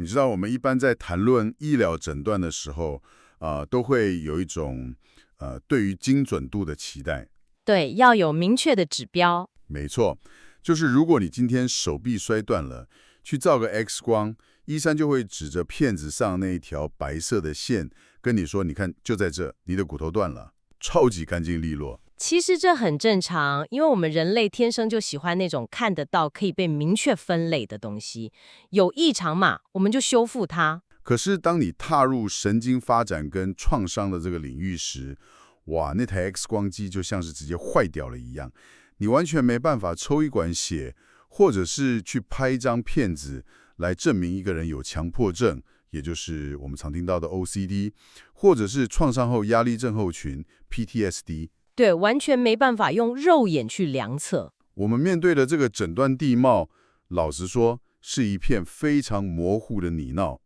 你知道我们一般在谈论医疗诊断的时候，都会有一种对于精准度的期待。对，要有明确的指标。没错，就是如果你今天手臂摔断了，去照个 X 光，医生就会指着片子上那一条白色的线，跟你说：“你看，就在这，你的骨头断了，超级干净利落。”其实这很正常，因为我们人类天生就喜欢那种看得到、可以被明确分类的东西。有异常嘛，我们就修复它。可是当你踏入神经发展跟创伤的这个领域时，哇，那台 X 光机就像是直接坏掉了一样，你完全没办法抽一管血，或者是去拍一张片子来证明一个人有强迫症，也就是我们常听到的 OCD， 或者是创伤后压力症候群 PTSD。对，完全没办法用肉眼去量测。我们面对的这个诊断地貌，老实说，是一片非常模糊的泥淖。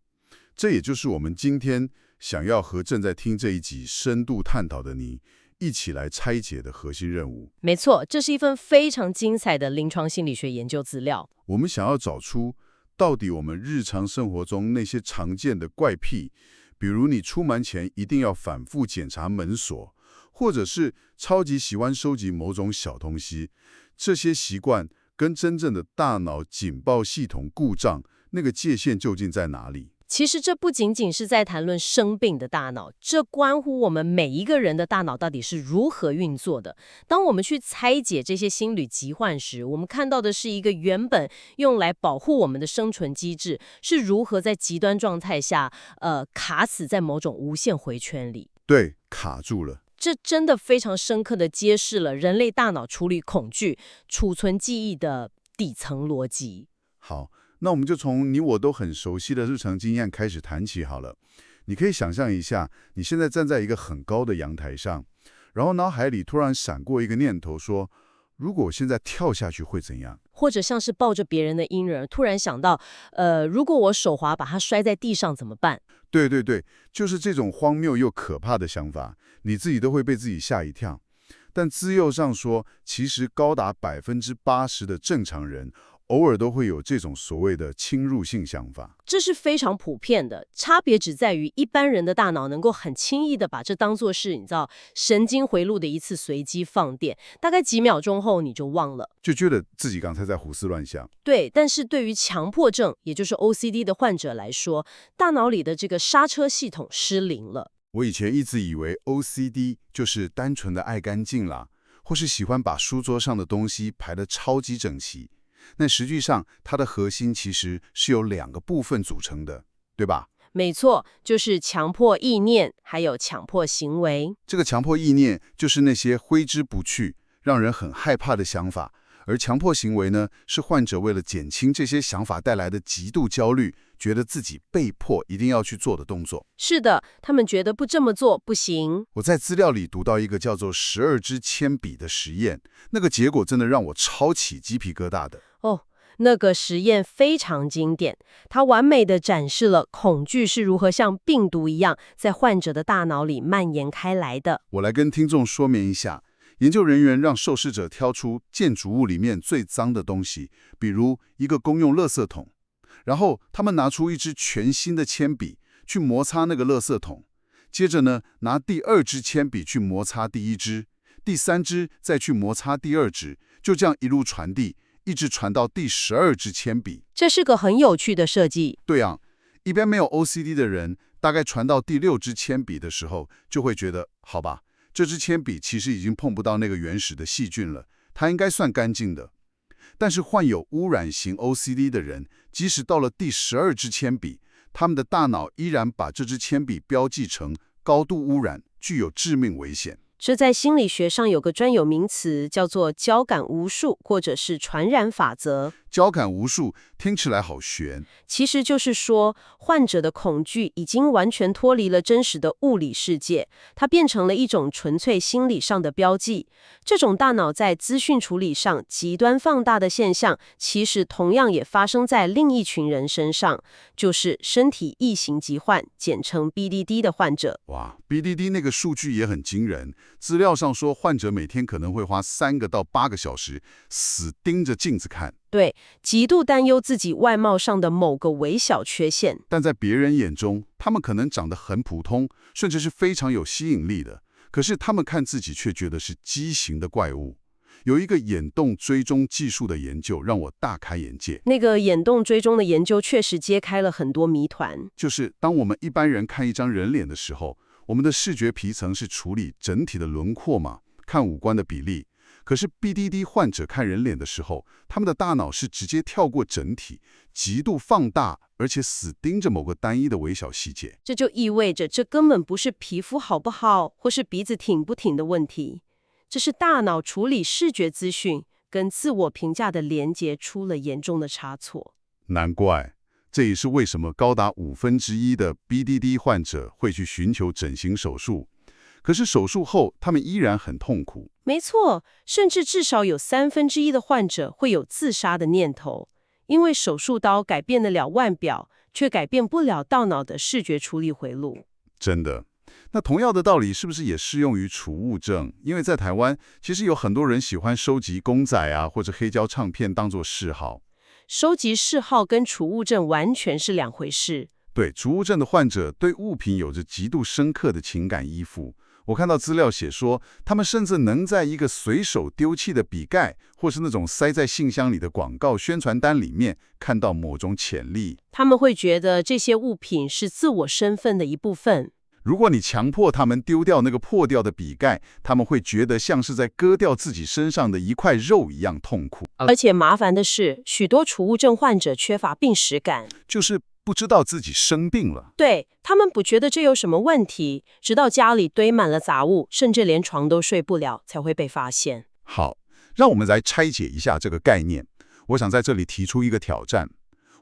这也就是我们今天想要和正在听这一集深度探讨的你一起来拆解的核心任务。没错，这是一份非常精彩的临床心理学研究资料。我们想要找出到底我们日常生活中那些常见的怪癖，比如你出门前一定要反复检查门锁，或者是超级喜欢收集某种小东西，这些习惯跟真正的大脑警报系统故障那个界限究竟在哪里？其实这不仅仅是在谈论生病的大脑，这关乎我们每一个人的大脑到底是如何运作的。当我们去拆解这些心理疾患时，我们看到的是一个原本用来保护我们的生存机制，是如何在极端状态下，卡死在某种无限回圈里。对，卡住了。这真的非常深刻地揭示了人类大脑处理恐惧、储存记忆的底层逻辑。好，那我们就从你我都很熟悉的日常经验开始谈起好了。你可以想象一下，你现在站在一个很高的阳台上，然后脑海里突然闪过一个念头说，如果我现在跳下去会怎样？或者像是抱着别人的婴儿，突然想到，如果我手滑把它摔在地上怎么办？对对对，就是这种荒谬又可怕的想法，你自己都会被自己吓一跳。但资料上说，其实高达80%的正常人偶尔都会有这种所谓的侵入性想法。这是非常普遍的，差别只在于一般人的大脑能够很轻易的把这当作是你知道神经回路的一次随机放电，大概几秒钟后你就忘了，就觉得自己刚才在胡思乱想。对，但是对于强迫症，也就是 OCD 的患者来说，大脑里的这个刹车系统失灵了。我以前一直以为 OCD 就是单纯的爱干净啦，或是喜欢把书桌上的东西排得超级整齐。那实际上，它的核心其实是由2个部分组成的，对吧？没错，就是强迫意念，还有强迫行为。这个强迫意念就是那些挥之不去、让人很害怕的想法，而强迫行为呢，是患者为了减轻这些想法带来的极度焦虑，觉得自己被迫一定要去做的动作。是的，他们觉得不这么做不行。我在资料里读到一个叫做12支铅笔的实验，那个结果真的让我超起鸡皮疙瘩的。哦，那个实验非常经典，它完美地展示了恐惧是如何像病毒一样在患者的大脑里蔓延开来的。我来跟听众说明一下，研究人员让受试者挑出建筑物里面最脏的东西，比如一个公用垃圾桶，然后他们拿出一支全新的铅笔去摩擦那个垃圾桶，接着呢，拿第2支铅笔去摩擦第1支，第3支再去摩擦第2支，就这样一路传递，一直传到第12支铅笔。这是个很有趣的设计。对啊，一般没有 OCD 的人，大概传到第6支铅笔的时候，就会觉得，好吧，这支铅笔其实已经碰不到那个原始的细菌了，它应该算干净的。但是患有污染型 OCD 的人，即使到了第12支铅笔，他们的大脑依然把这支铅笔标记成高度污染，具有致命危险。这在心理学上有个专有名词，叫做交感无数，或者是传染法则。交感无数听起来好悬，其实就是说，患者的恐惧已经完全脱离了真实的物理世界，它变成了一种纯粹心理上的标记。这种大脑在资讯处理上极端放大的现象，其实同样也发生在另一群人身上，就是身体异型疾患，简称 BDD 的患者。哇 ，BDD 那个数据也很惊人。资料上说，患者每天可能会花3个到8个小时死盯着镜子看。对，极度担忧自己外貌上的某个微小缺陷。但在别人眼中，他们可能长得很普通，甚至是非常有吸引力的。可是他们看自己却觉得是畸形的怪物。有一个眼动追踪技术的研究让我大开眼界。那个眼动追踪的研究确实揭开了很多谜团。就是当我们一般人看一张人脸的时候，我们的视觉皮层是处理整体的轮廓嘛，看五官的比例。可是 BDD 患者看人脸的时候，他们的大脑是直接跳过整体，极度放大，而且死盯着某个单一的微小细节。这就意味着，这根本不是皮肤好不好，或是鼻子挺不挺的问题，这是大脑处理视觉资讯跟自我评价的连结出了严重的差错。难怪，这也是为什么高达1/5的 BDD 患者会去寻求整形手术。可是手术后，他们依然很痛苦。没错，甚至至少有1/3的患者会有自杀的念头，因为手术刀改变得了腕表，却改变不了大脑的视觉处理回路。真的。那同样的道理是不是也适用于储物症？因为在台湾，其实有很多人喜欢收集公仔啊，或者黑胶唱片当作嗜好。收集嗜好跟储物症完全是两回事。对，储物症的患者对物品有着极度深刻的情感依附。我看到资料写说，他们甚至能在一个随手丢弃的笔盖，或是那种塞在信箱里的广告宣传单里面，看到某种潜力。他们会觉得这些物品是自我身份的一部分。如果你强迫他们丢掉那个破掉的笔盖，他们会觉得像是在割掉自己身上的一块肉一样痛苦。而且麻烦的是，许多储物症患者缺乏病识感，就是不知道自己生病了。对，他们不觉得这有什么问题，直到家里堆满了杂物，甚至连床都睡不了，才会被发现。好，让我们来拆解一下这个概念。我想在这里提出一个挑战。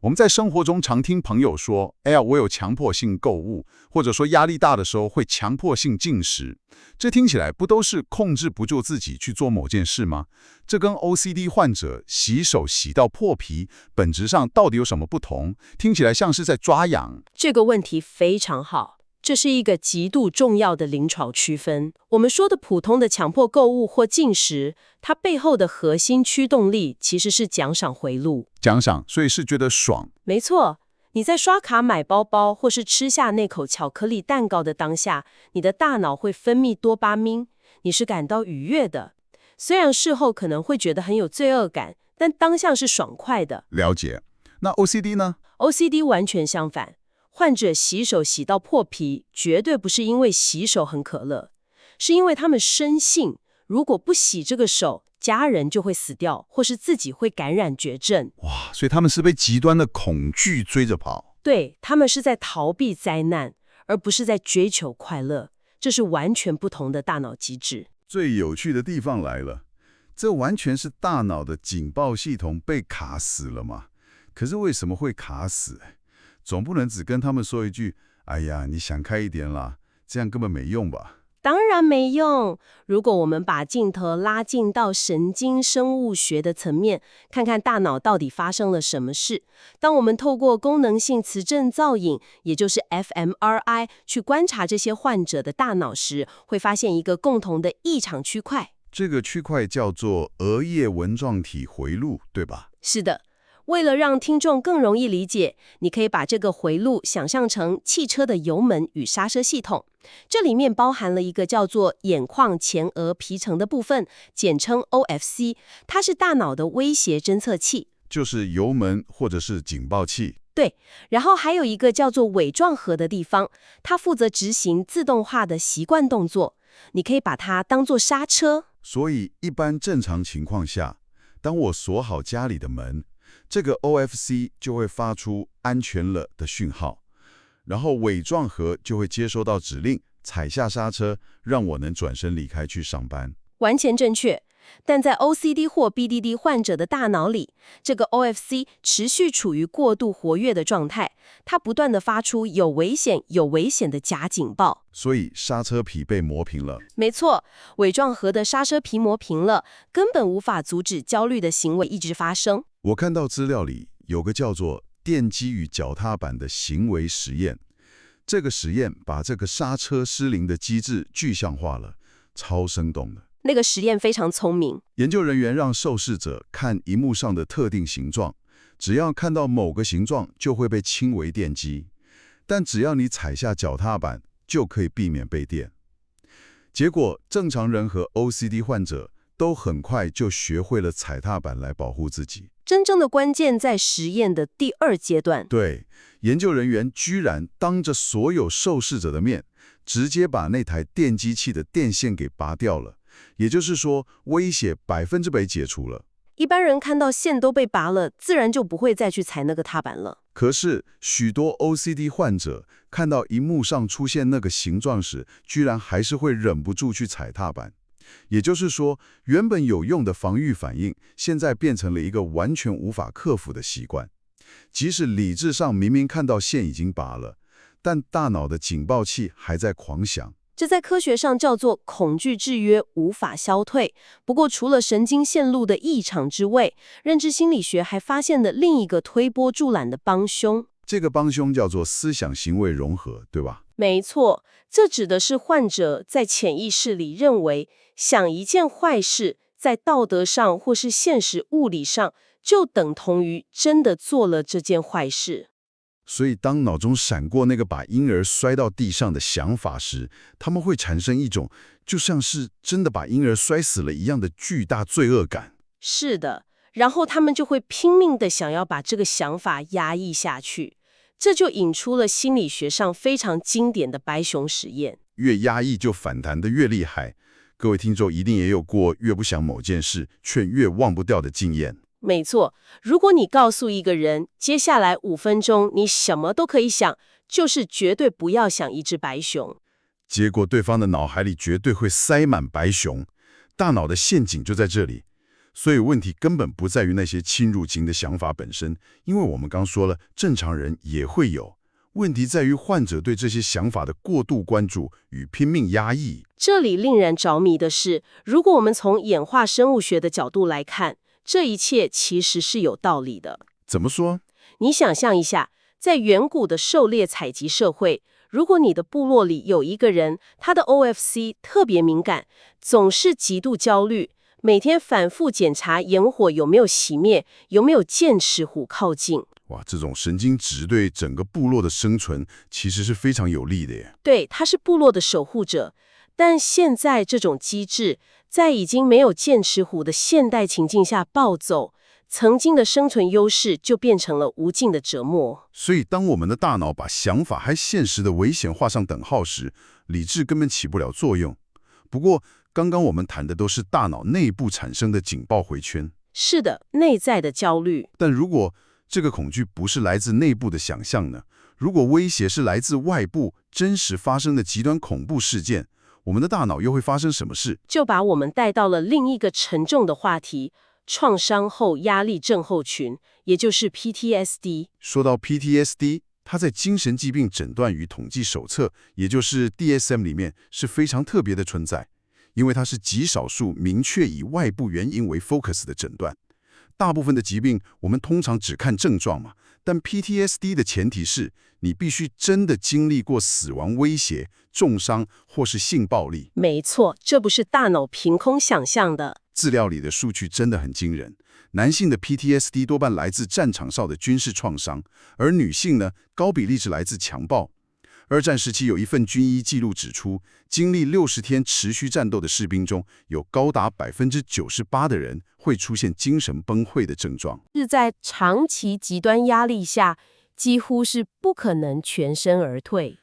我们在生活中常听朋友说，哎呀，我有强迫性购物，或者说压力大的时候会强迫性进食。这听起来不都是控制不住自己去做某件事吗？这跟 OCD 患者洗手洗到破皮，本质上到底有什么不同？听起来像是在抓痒。这个问题非常好。这是一个极度重要的临床区分。我们说的普通的强迫购物或进食，它背后的核心驱动力其实是奖赏回路。奖赏，所以是觉得爽。没错，你在刷卡买包包或是吃下那口巧克力蛋糕的当下，你的大脑会分泌多巴胺，你是感到愉悦的。虽然事后可能会觉得很有罪恶感，但当下是爽快的。了解。那 OCD 呢？ OCD 完全相反。患者洗手洗到破皮，绝对不是因为洗手很可乐，是因为他们深信，如果不洗这个手，家人就会死掉，或是自己会感染绝症。哇，所以他们是被极端的恐惧追着跑。对，他们是在逃避灾难，而不是在追求快乐。这是完全不同的大脑机制。最有趣的地方来了，这完全是大脑的警报系统被卡死了嘛？可是为什么会卡死？总不能只跟他们说一句，哎呀，你想开一点啦，这样根本没用吧？当然没用。如果我们把镜头拉近到神经生物学的层面，看看大脑到底发生了什么事。当我们透过功能性磁振造影，也就是 fMRI 去观察这些患者的大脑时，会发现一个共同的异常区块。这个区块叫做额叶纹状体回路，对吧？是的。为了让听众更容易理解，你可以把这个回路想象成汽车的油门与刹车系统。这里面包含了一个叫做眼眶前额皮层的部分，简称 OFC， 它是大脑的威胁侦测器，就是油门或者是警报器。对，然后还有一个叫做尾状核的地方，它负责执行自动化的习惯动作。你可以把它当作刹车。所以一般正常情况下，当我锁好家里的门，这个 OFC 就会发出安全了的讯号，然后尾状核就会接收到指令，踩下刹车，让我能转身离开去上班。完全正确。但在 OCD 或 BDD 患者的大脑里，这个 OFC 持续处于过度活跃的状态，它不断地发出有危险、有危险的假警报。所以刹车皮被磨平了。没错，尾状核的刹车皮磨平了，根本无法阻止焦虑的行为一直发生。我看到资料里有个叫做电机与脚踏板的行为实验，这个实验把这个刹车失灵的机制具象化了，超生动的。那个实验非常聪明。研究人员让受试者看荧幕上的特定形状，只要看到某个形状就会被轻微电击，但只要你踩下脚踏板就可以避免被电。结果，正常人和 OCD 患者都很快就学会了踩踏板来保护自己。真正的关键在实验的第2阶段。对，研究人员居然当着所有受试者的面，直接把那台电击器的电线给拔掉了，也就是说，威胁100%解除了。一般人看到线都被拔了，自然就不会再去踩那个踏板了。可是，许多 OCD 患者看到荧幕上出现那个形状时，居然还是会忍不住去踩踏板。也就是说，原本有用的防御反应，现在变成了一个完全无法克服的习惯。即使理智上明明看到线已经拔了，但大脑的警报器还在狂响。这在科学上叫做恐惧制约无法消退。不过，除了神经线路的异常之外，认知心理学还发现了另一个推波助澜的帮凶。这个帮凶叫做思想行为融合，对吧？没错，这指的是患者在潜意识里认为，想一件坏事，在道德上或是现实物理上，就等同于真的做了这件坏事。所以，当脑中闪过那个把婴儿摔到地上的想法时，他们会产生一种就像是真的把婴儿摔死了一样的巨大罪恶感。是的，然后他们就会拼命地想要把这个想法压抑下去。这就引出了心理学上非常经典的白熊实验。越压抑就反弹得越厉害。各位听众一定也有过越不想某件事，却越忘不掉的经验。没错，如果你告诉一个人，接下来5分钟你什么都可以想，就是绝对不要想一只白熊。结果对方的脑海里绝对会塞满白熊，大脑的陷阱就在这里。所以问题根本不在于那些侵入型的想法本身，因为我们刚说了，正常人也会有。问题在于患者对这些想法的过度关注与拼命压抑。这里令人着迷的是，如果我们从演化生物学的角度来看，这一切其实是有道理的。怎么说？你想象一下，在远古的狩猎采集社会，如果你的部落里有一个人，他的 OFC 特别敏感，总是极度焦虑，每天反复检查野火有没有熄灭，有没有剑齿虎靠近。哇，这种神经质对整个部落的生存其实是非常有利的耶。对，他是部落的守护者。但现在这种机制，在已经没有剑齿虎的现代情境下暴走，曾经的生存优势就变成了无尽的折磨。所以，当我们的大脑把想法和现实的危险画上等号时，理智根本起不了作用。不过，刚刚我们谈的都是大脑内部产生的警报回圈。是的，内在的焦虑。但如果这个恐惧不是来自内部的想象呢？如果威胁是来自外部真实发生的极端恐怖事件，我们的大脑又会发生什么事？就把我们带到了另一个沉重的话题——创伤后压力症候群，也就是 PTSD。说到 PTSD， 它在精神疾病诊断与统计手册，也就是 DSM 里面是非常特别的存在，因为它是极少数明确以外部原因为 focus 的诊断。大部分的疾病我们通常只看症状嘛，但 PTSD 的前提是你必须真的经历过死亡威胁、重伤或是性暴力。没错，这不是大脑凭空想象的。资料里的数据真的很惊人，男性的 PTSD 多半来自战场上的军事创伤，而女性呢，高比例是来自强暴。二战时期有一份军医记录指出，经历60天持续战斗的士兵中，有高达98%的人会出现精神崩溃的症状。是在长期极端压力下，几乎是不可能全身而退。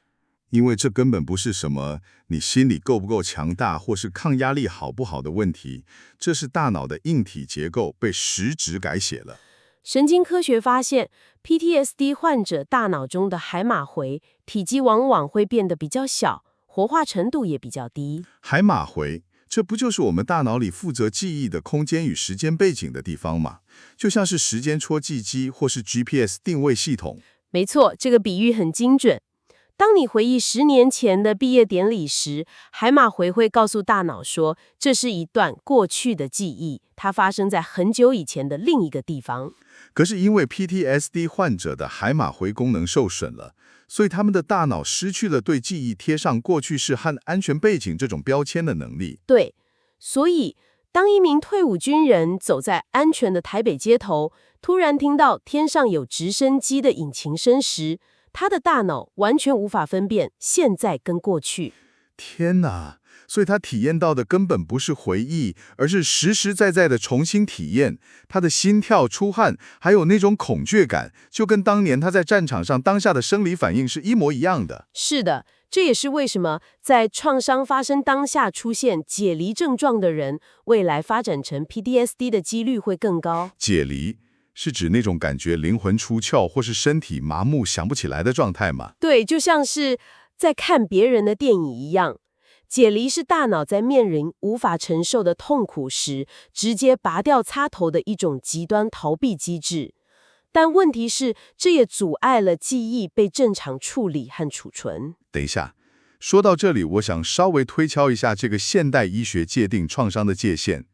因为这根本不是什么你心理够不够强大，或是抗压力好不好的问题，这是大脑的硬体结构被实质改写了。神经科学发现 ，PTSD 患者大脑中的海马回体积往往会变得比较小，活化程度也比较低。海马回，这不就是我们大脑里负责记忆的空间与时间背景的地方吗？就像是时间戳记机或是 GPS 定位系统。没错，这个比喻很精准。当你回忆10年前的毕业典礼时，海马回会告诉大脑说，这是一段过去的记忆，它发生在很久以前的另一个地方。可是因为 PTSD 患者的海马回功能受损了，所以他们的大脑失去了对记忆贴上过去式和安全背景这种标签的能力。对，所以，当一名退伍军人走在安全的台北街头，突然听到天上有直升机的引擎声时，他的大脑完全无法分辨现在跟过去。天哪！所以他体验到的根本不是回忆，而是实实在在的重新体验。他的心跳、出汗，还有那种恐惧感，就跟当年他在战场上当下的生理反应是一模一样的。是的，这也是为什么在创伤发生当下出现解离症状的人，未来发展成 PTSD 的几率会更高。解离是指那种感觉灵魂出窍或是身体麻木想不起来的状态吗？对，就像是在看别人的电影一样。解离是大脑在面临无法承受的痛苦时，直接拔掉插头的一种极端逃避机制。但问题是，这也阻碍了记忆被正常处理和储存。等一下，说到这里，我想稍微推敲一下这个现代医学界定创伤的界限。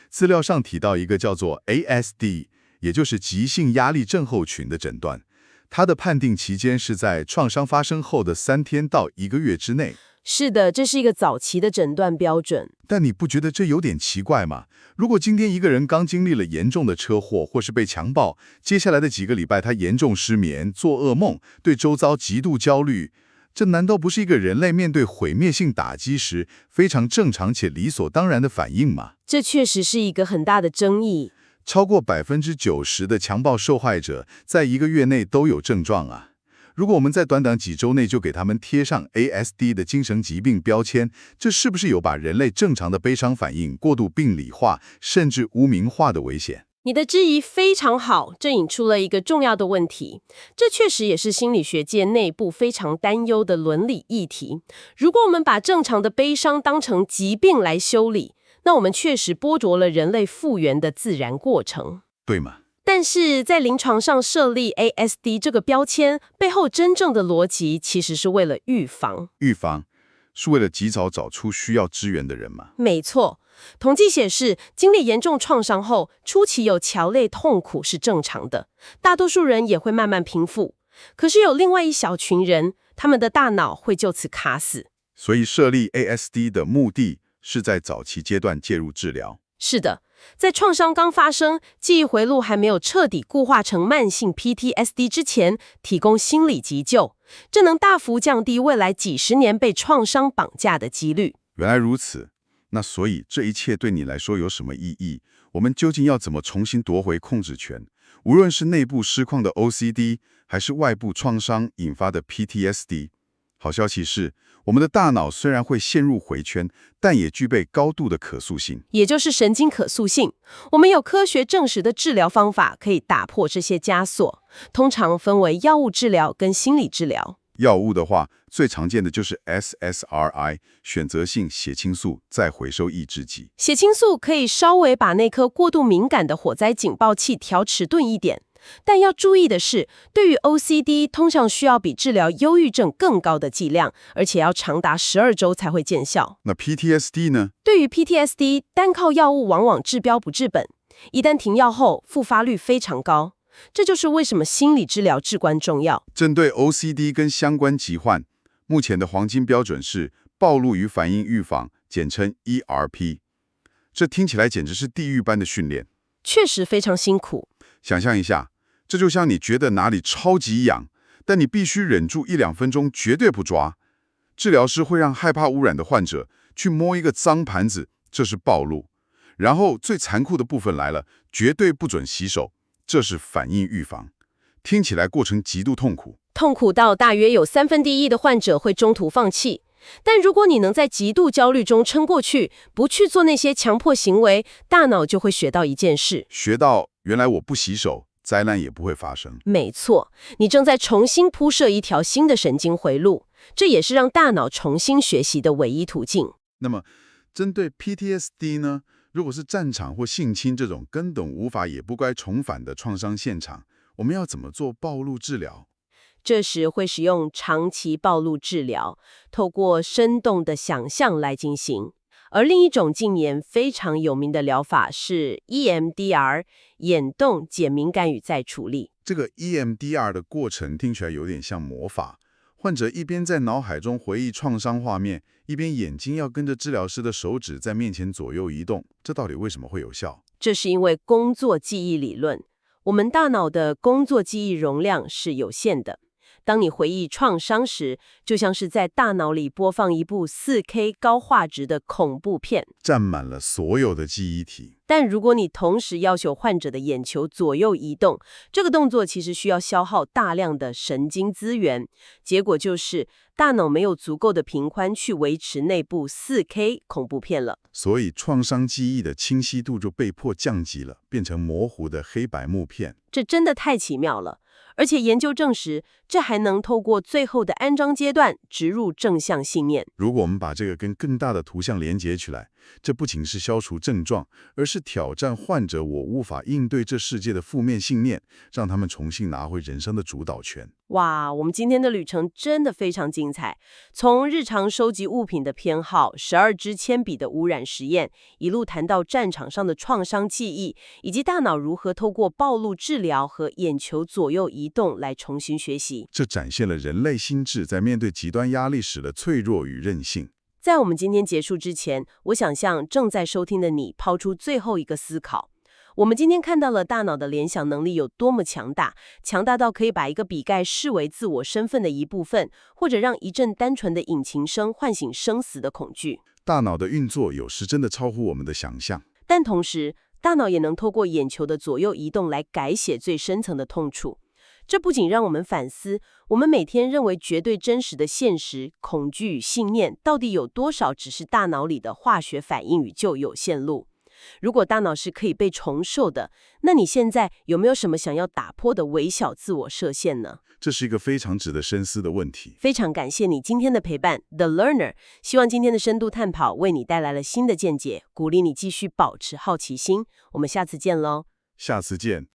资料上提到一个叫做 ASD， 也就是急性压力症候群的诊断，它的判定期间是在创伤发生后的3天到1个月之内。是的，这是一个早期的诊断标准。但你不觉得这有点奇怪吗？如果今天一个人刚经历了严重的车祸或是被强暴，接下来的几个礼拜他严重失眠、做噩梦，对周遭极度焦虑，这难道不是一个人类面对毁灭性打击时非常正常且理所当然的反应吗？这确实是一个很大的争议。超过90%的强暴受害者在1个月内都有症状啊。如果我们在短短几周内就给他们贴上 ASD 的精神疾病标签，这是不是有把人类正常的悲伤反应过度病理化，甚至污名化的危险？你的质疑非常好，这引出了一个重要的问题。这确实也是心理学界内部非常担忧的伦理议题。如果我们把正常的悲伤当成疾病来修理，那我们确实剥夺了人类复原的自然过程，对吗？但是在临床上设立 ASD 这个标签背后真正的逻辑其实是为了预防。预防是为了及早找出需要支援的人吗？没错，统计显示，经历严重创伤后，初期有强烈痛苦是正常的，大多数人也会慢慢平复。可是有另外一小群人，他们的大脑会就此卡死。所以设立 ASD 的目的是在早期阶段介入治疗。是的，在创伤刚发生、记忆回路还没有彻底固化成慢性 PTSD 之前，提供心理急救，这能大幅降低未来几十年被创伤绑架的几率。原来如此，那所以这一切对你来说有什么意义？我们究竟要怎么重新夺回控制权？无论是内部失控的 OCD， 还是外部创伤引发的 PTSD。好消息是，我们的大脑虽然会陷入回圈，但也具备高度的可塑性，也就是神经可塑性。我们有科学证实的治疗方法可以打破这些枷锁，通常分为药物治疗跟心理治疗。药物的话，最常见的就是 SSRI 选择性血清素再回收抑制剂。血清素可以稍微把那颗过度敏感的火灾警报器调迟钝一点，但要注意的是，对于 OCD 通常需要比治疗忧郁症更高的剂量，而且要长达12周才会见效。那 PTSD 呢？对于 PTSD， 单靠药物往往治标不治本，一旦停药后，复发率非常高。这就是为什么心理治疗至关重要。针对 OCD 跟相关疾患，目前的黄金标准是暴露与反应预防，简称 ERP。这听起来简直是地狱般的训练，确实非常辛苦。想象一下，这就像你觉得哪里超级痒，但你必须忍住1-2分钟，绝对不抓。治疗师会让害怕污染的患者去摸一个脏盘子，这是暴露。然后最残酷的部分来了，绝对不准洗手，这是反应预防。听起来过程极度痛苦，痛苦到大约有1/3的患者会中途放弃。但如果你能在极度焦虑中撑过去，不去做那些强迫行为，大脑就会学到一件事，学到原来我不洗手，灾难也不会发生。没错，你正在重新铺设一条新的神经回路，这也是让大脑重新学习的唯一途径。那么，针对 PTSD 呢？如果是战场或性侵这种根本无法也不该重返的创伤现场，我们要怎么做暴露治疗？这时会使用长期暴露治疗，透过生动的想象来进行。而另一种近年非常有名的疗法是 EMDR 眼动减敏感与再处理。这个 EMDR 的过程听起来有点像魔法，患者一边在脑海中回忆创伤画面，一边眼睛要跟着治疗师的手指在面前左右移动，这到底为什么会有效？这是因为工作记忆理论。我们大脑的工作记忆容量是有限的。当你回忆创伤时，就像是在大脑里播放一部 4K 高画质的恐怖片，占满了所有的记忆体。但如果你同时要求患者的眼球左右移动，这个动作其实需要消耗大量的神经资源，结果就是大脑没有足够的频宽去维持那部 4K 恐怖片了。所以创伤记忆的清晰度就被迫降级了，变成模糊的黑白幕片。这真的太奇妙了。而且研究证实，这还能透过最后的安装阶段植入正向信念。如果我们把这个跟更大的图像连接起来，这不仅是消除症状，而是挑战患者我无法应对这世界的负面信念，让他们重新拿回人生的主导权。哇，我们今天的旅程真的非常精彩，从日常收集物品的偏好、12支铅笔的污染实验，一路谈到战场上的创伤记忆，以及大脑如何透过暴露治疗和眼球左右移动来重新学习。这展现了人类心智在面对极端压力时的脆弱与韧性。在我们今天结束之前，我想向正在收听的你抛出最后一个思考。我们今天看到了大脑的联想能力有多么强大，强大到可以把一个笔盖视为自我身份的一部分，或者让一阵单纯的引擎声唤醒生死的恐惧。大脑的运作有时真的超乎我们的想象，但同时，大脑也能透过眼球的左右移动来改写最深层的痛楚。这不仅让我们反思，我们每天认为绝对真实的现实、恐惧与信念，到底有多少只是大脑里的化学反应与旧有线路？如果大脑是可以被重塑的，那你现在有没有什么想要打破的微小自我设限呢？这是一个非常值得深思的问题。非常感谢你今天的陪伴 ，The Learner。希望今天的深度探讨为你带来了新的见解，鼓励你继续保持好奇心。我们下次见喽！下次见。